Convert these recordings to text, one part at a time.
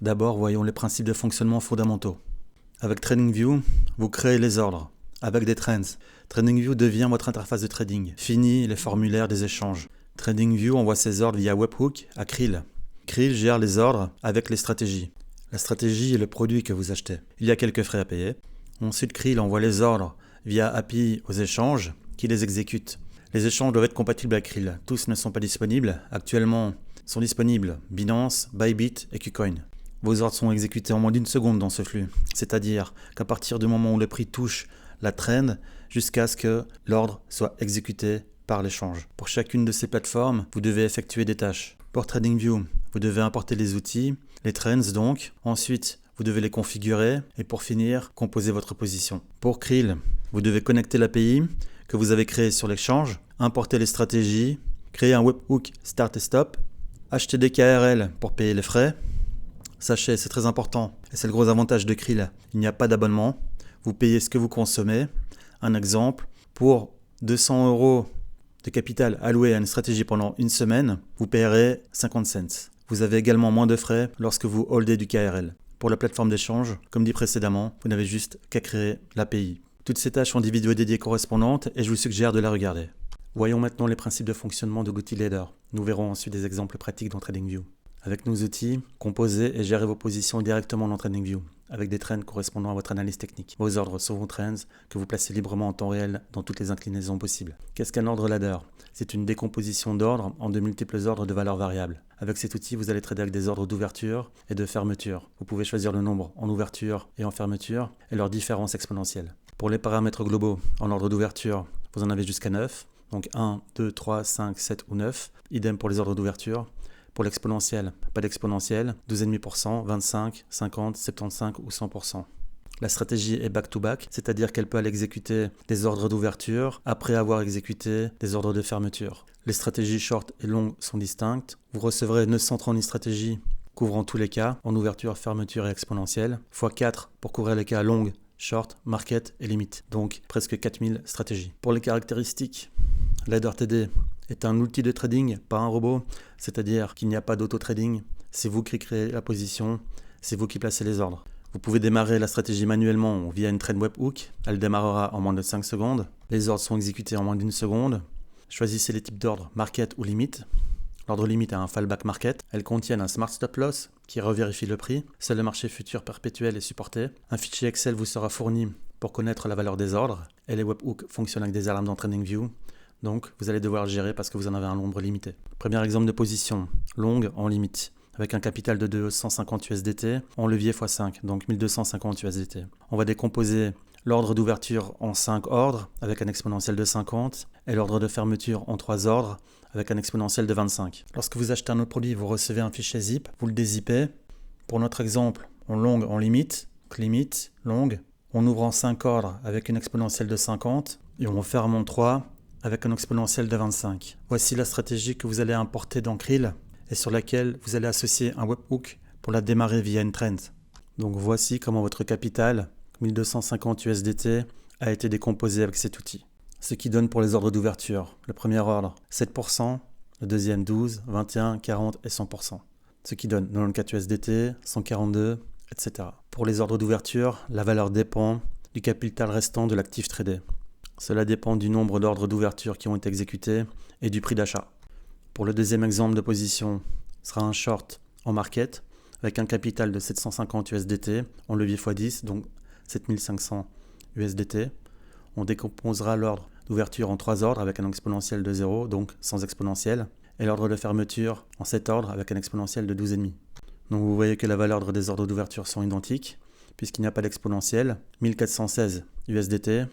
D'abord, voyons les principes de fonctionnement fondamentaux. Avec TradingView, vous créez les ordres avec des trends. TradingView devient votre interface de trading. Fini les formulaires des échanges. TradingView envoie ses ordres via webhook à Krill. Krill gère les ordres avec les stratégies. La stratégie est le produit que vous achetez. Il y a quelques frais à payer. Ensuite, Krill envoie les ordres via API aux échanges qui les exécutent. Les échanges doivent être compatibles avec Krill. Tous ne sont pas disponibles. Actuellement, sont disponibles Binance, Bybit et KuCoin. Vos ordres sont exécutés en moins d'1 seconde dans ce flux. C'est-à-dire qu'à partir du moment où le prix touche la trend jusqu'à ce que l'ordre soit exécuté par l'échange. Pour chacune de ces plateformes, vous devez effectuer des tâches. Pour TradingView, vous devez importer les outils, les trends donc. Ensuite, vous devez les configurer et pour finir, composer votre position. Pour Krill, vous devez connecter l'API que vous avez créé sur l'échange, importer les stratégies, créer un webhook start et stop, acheter des KRL pour payer les frais. Sachez, c'est très important et c'est le gros avantage de Krill. Il n'y a pas d'abonnement. Vous payez ce que vous consommez. Un exemple, pour 200 € de capital alloué à une stratégie pendant une semaine, vous payerez 50 cents. Vous avez également moins de frais lorsque vous holdez du KRL. Pour la plateforme d'échange, comme dit précédemment, vous n'avez juste qu'à créer l'API. Toutes ces tâches ont des vidéos dédiées correspondantes et je vous suggère de les regarder. Voyons maintenant les principes de fonctionnement de l'outil Leader. Nous verrons ensuite des exemples pratiques dans TradingView. Avec nos outils, composez et gérez vos positions directement dans TradingView, avec des trends correspondant à votre analyse technique. Vos ordres sont vos trends que vous placez librement en temps réel dans toutes les inclinaisons possibles. Qu'est-ce qu'un ordre ladder? C'est une décomposition d'ordres en de multiples ordres de valeurs variables. Avec cet outil, vous allez trader avec des ordres d'ouverture et de fermeture. Vous pouvez choisir le nombre en ouverture et en fermeture et leur différence exponentielle. Pour les paramètres globaux, en ordre d'ouverture, vous en avez jusqu'à 9. Donc 1, 2, 3, 5, 7 ou 9. Idem pour les ordres d'ouverture. Pour l'exponentiel, pas d'exponentiel, 12,5%, 25, 50, 75 ou 100%. La stratégie est back-to-back, c'est-à-dire qu'elle peut aller exécuter des ordres d'ouverture après avoir exécuté des ordres de fermeture. Les stratégies short et longues sont distinctes. Vous recevrez 930 stratégies couvrant tous les cas, en ouverture, fermeture et exponentielle, x 4 pour couvrir les cas longues, short, market et limite. Donc presque 4000 stratégies. Pour les caractéristiques, LadderTD est un outil de trading, pas un robot, c'est-à-dire qu'il n'y a pas d'auto-trading, c'est vous qui créez la position, c'est vous qui placez les ordres. Vous pouvez démarrer la stratégie manuellement via une trend webhook, elle démarrera en moins de 5 secondes, les ordres sont exécutés en moins d'1 seconde, choisissez les types d'ordres market ou limite. L'ordre limite a un fallback market, elles contiennent un smart stop loss qui revérifie le prix, seul le marché futur perpétuel est supporté, un fichier Excel vous sera fourni pour connaître la valeur des ordres, et les webhooks fonctionnent avec des alarmes dans TradingView. Donc, vous allez devoir le gérer parce que vous en avez un nombre limité. Premier exemple de position, longue en limite, avec un capital de 250 USDT en levier x5, donc 1250 USDT. On va décomposer l'ordre d'ouverture en 5 ordres avec un exponentiel de 50 et l'ordre de fermeture en 3 ordres avec un exponentiel de 25. Lorsque vous achetez un autre produit, vous recevez un fichier zip, vous le dézippez. Pour notre exemple, en longue en limite, limite, longue, on ouvre en 5 ordres avec une exponentielle de 50 et on ferme en 3 avec un exponentiel de 25. Voici la stratégie que vous allez importer dans Krill et sur laquelle vous allez associer un webhook pour la démarrer via une trend. Donc voici comment votre capital, 1250 USDT, a été décomposé avec cet outil. Ce qui donne pour les ordres d'ouverture, le premier ordre 7%, le deuxième 12, 21, 40 et 100%. Ce qui donne 94 USDT, 142, etc. Pour les ordres d'ouverture, la valeur dépend du capital restant de l'actif tradé. Cela dépend du nombre d'ordres d'ouverture qui ont été exécutés et du prix d'achat. Pour le deuxième exemple de position, ce sera un short en market avec un capital de 750 USDT en levier x10, donc 7500 USDT. On décomposera l'ordre d'ouverture en 3 ordres avec un exponentiel de 0, donc sans exponentiel, et l'ordre de fermeture en 7 ordres avec un exponentiel de 12,5. Donc vous voyez que la valeur des ordres d'ouverture sont identiques, puisqu'il n'y a pas d'exponentiel. 1416 USDT,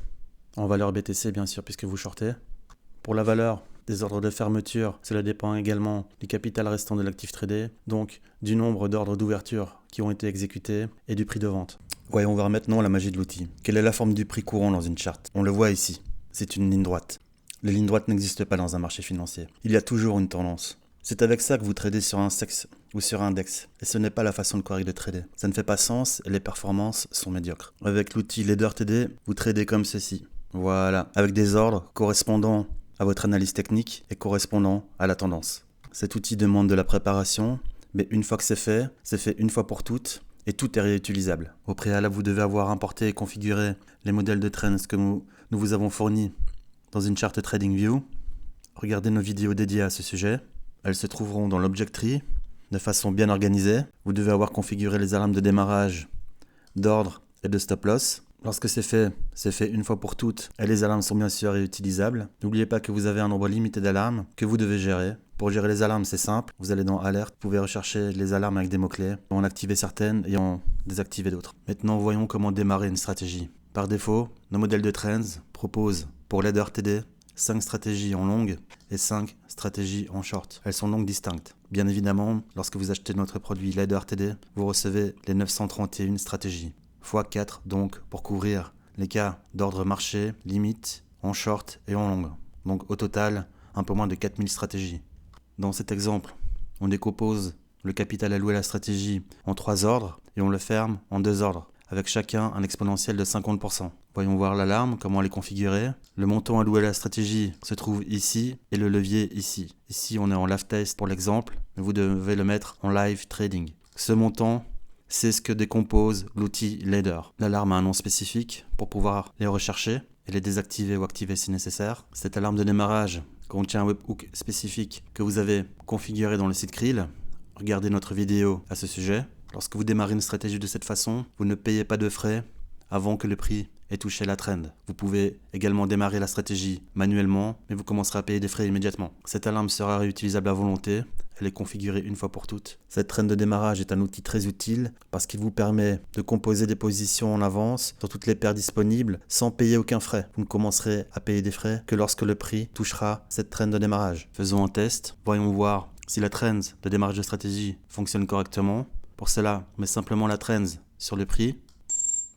en valeur BTC bien sûr, puisque vous shortez. Pour la valeur des ordres de fermeture, cela dépend également du capital restant de l'actif tradé, donc du nombre d'ordres d'ouverture qui ont été exécutés et du prix de vente. Voyons voir maintenant la magie de l'outil. Quelle est la forme du prix courant dans une charte? On le voit ici, c'est une ligne droite. Les lignes droites n'existent pas dans un marché financier. Il y a toujours une tendance. C'est avec ça que vous tradez sur un sexe ou sur un index. Et ce n'est pas la façon correcte de trader. Ça ne fait pas sens et les performances sont médiocres. Avec l'outil LadderTD, vous tradez comme ceci. Voilà, avec des ordres correspondant à votre analyse technique et correspondant à la tendance. Cet outil demande de la préparation, Mais une fois que c'est fait une fois pour toutes et tout est réutilisable. Au préalable, vous devez avoir importé et configuré les modèles de trends que nous vous avons fournis dans une charte TradingView. Regardez nos vidéos dédiées à ce sujet. Elles se trouveront dans l'Object Tree de façon bien organisée. Vous devez avoir configuré les alarmes de démarrage, d'ordre et de stop loss. Lorsque c'est fait une fois pour toutes et les alarmes sont bien sûr réutilisables. N'oubliez pas que vous avez un nombre limité d'alarmes que vous devez gérer. Pour gérer les alarmes, c'est simple. Vous allez dans Alerte, vous pouvez rechercher les alarmes avec des mots-clés, en activer certaines et en désactiver d'autres. Maintenant, voyons comment démarrer une stratégie. Par défaut, nos modèles de trends proposent pour l'header TD 5 stratégies en longue et 5 stratégies en short. Elles sont donc distinctes. Bien évidemment, lorsque vous achetez notre produit l'header TD, vous recevez les 931 stratégies. x4 donc pour couvrir les cas d'ordre marché, limite, en short et en longue. Donc au total, un peu moins de 4000 stratégies. Dans cet exemple, on décompose le capital alloué à la stratégie en 3 ordres et on le ferme en 2 ordres, avec chacun un exponentiel de 50%. Voyons voir l'alarme, comment elle est configurée. Le montant alloué à la stratégie se trouve ici et le levier ici. Ici, on est en live test pour l'exemple, mais vous devez le mettre en live trading. Ce montant, c'est ce que décompose l'outil Ladder. L'alarme a un nom spécifique pour pouvoir les rechercher et les désactiver ou activer si nécessaire. Cette alarme de démarrage contient un webhook spécifique que vous avez configuré dans le site Krill. Regardez notre vidéo à ce sujet. Lorsque vous démarrez une stratégie de cette façon, vous ne payez pas de frais avant que le prix ait touché la trend. Vous pouvez également démarrer la stratégie manuellement, mais vous commencerez à payer des frais immédiatement. Cette alarme sera réutilisable à volonté. Elle est configurée une fois pour toutes. Cette trend de démarrage est un outil très utile parce qu'il vous permet de composer des positions en avance sur toutes les paires disponibles sans payer aucun frais. Vous ne commencerez à payer des frais que lorsque le prix touchera cette trend de démarrage. Faisons un test. Voyons voir si la trend de démarrage de stratégie fonctionne correctement. Pour cela, on met simplement la trend sur le prix.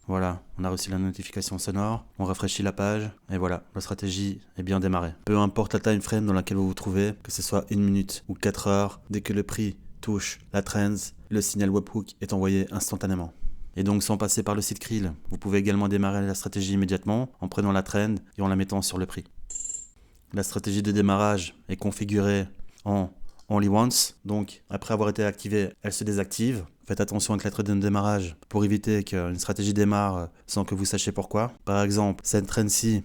Voilà, on a reçu la notification sonore, on rafraîchit la page, et voilà, la stratégie est bien démarrée. Peu importe la time frame dans laquelle vous vous trouvez, que ce soit 1 minute ou 4 heures, dès que le prix touche la trend, le signal webhook est envoyé instantanément. Et donc sans passer par le site Krill, vous pouvez également démarrer la stratégie immédiatement en prenant la trend et en la mettant sur le prix. La stratégie de démarrage est configurée en Only Once, donc après avoir été activée, elle se désactive. Faites attention avec la trend de démarrage pour éviter qu'une stratégie démarre sans que vous sachiez pourquoi. Par exemple, cette trend-ci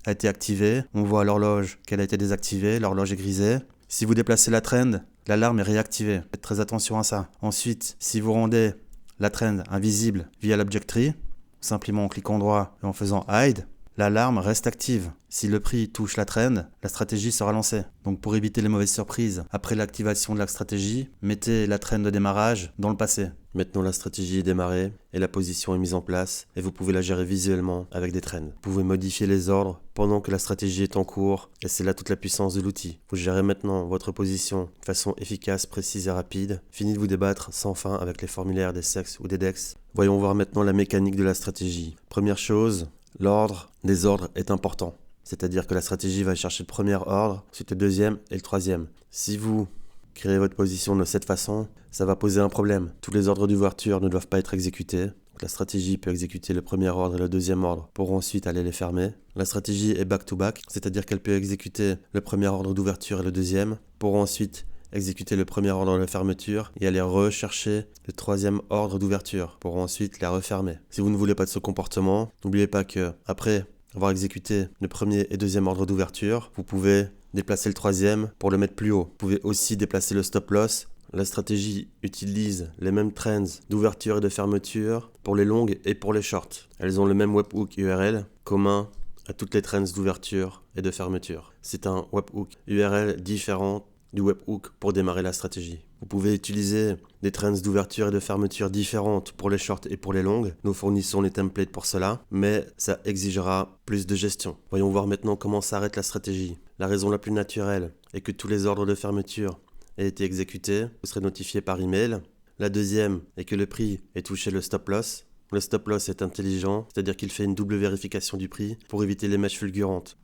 a été activée, on voit à l'horloge qu'elle a été désactivée, l'horloge est grisée. Si vous déplacez la trend, l'alarme est réactivée. Faites très attention à ça. Ensuite, si vous rendez la trend invisible via l'Object Tree, simplement en cliquant droit et en faisant Hide, l'alarme reste active. Si le prix touche la trend, la stratégie sera lancée. Donc pour éviter les mauvaises surprises, après l'activation de la stratégie, mettez la trend de démarrage dans le passé. Maintenant la stratégie est démarrée et la position est mise en place et vous pouvez la gérer visuellement avec des trends. Vous pouvez modifier les ordres pendant que la stratégie est en cours et c'est là toute la puissance de l'outil. Vous gérez maintenant votre position de façon efficace, précise et rapide. Fini de vous débattre sans fin avec les formulaires des SEX ou des DEX. Voyons voir maintenant la mécanique de la stratégie. Première chose, l'ordre des ordres est important. C'est-à-dire que la stratégie va chercher le premier ordre, ensuite le deuxième et le troisième. Si vous créez votre position de cette façon, ça va poser un problème. Tous les ordres d'ouverture ne doivent pas être exécutés. Donc la stratégie peut exécuter le premier ordre et le deuxième ordre pour ensuite aller les fermer. La stratégie est back-to-back, c'est-à-dire qu'elle peut exécuter le premier ordre d'ouverture et le deuxième pour ensuite exécuter le premier ordre de fermeture et aller rechercher le troisième ordre d'ouverture pour ensuite la refermer. Si vous ne voulez pas de ce comportement, n'oubliez pas que après avoir exécuté le premier et deuxième ordre d'ouverture, vous pouvez déplacer le troisième pour le mettre plus haut. Vous pouvez aussi déplacer le stop loss. La stratégie utilise les mêmes trends d'ouverture et de fermeture pour les longues et pour les shorts. Elles ont le même webhook URL commun à toutes les trends d'ouverture et de fermeture. C'est un webhook URL différent du webhook pour démarrer la stratégie. Vous pouvez utiliser des trends d'ouverture et de fermeture différentes pour les shorts et pour les longues. Nous fournissons les templates pour cela, mais ça exigera plus de gestion. Voyons voir maintenant comment s'arrête la stratégie. La raison la plus naturelle est que tous les ordres de fermeture aient été exécutés. Vous serez notifié par email. La deuxième est que le prix ait touché le stop loss. Le stop loss est intelligent, c'est-à-dire qu'il fait une double vérification du prix pour éviter les mèches fulgurantes.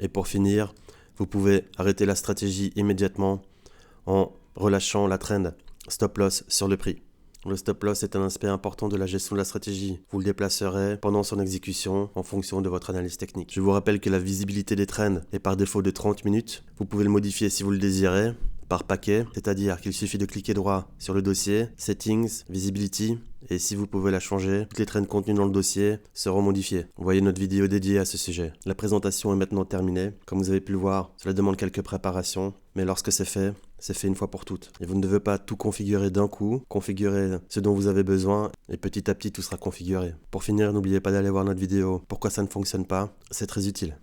Et pour finir, vous pouvez arrêter la stratégie immédiatement en relâchant la trend stop loss sur le prix. Le stop loss est un aspect important de la gestion de la stratégie. Vous le déplacerez pendant son exécution en fonction de votre analyse technique. Je vous rappelle que la visibilité des trends est par défaut de 30 minutes. Vous pouvez le modifier si vous le désirez. par paquet, c'est-à-dire qu'il suffit de cliquer droit sur le dossier, Settings, Visibility, et si vous pouvez la changer, toutes les trends contenues dans le dossier seront modifiées. Voyez notre vidéo dédiée à ce sujet. La présentation est maintenant terminée. Comme vous avez pu le voir, cela demande quelques préparations, mais lorsque c'est fait une fois pour toutes. Et vous ne devez pas tout configurer d'un coup, configurer ce dont vous avez besoin, et petit à petit tout sera configuré. Pour finir, n'oubliez pas d'aller voir notre vidéo Pourquoi ça ne fonctionne pas, c'est très utile.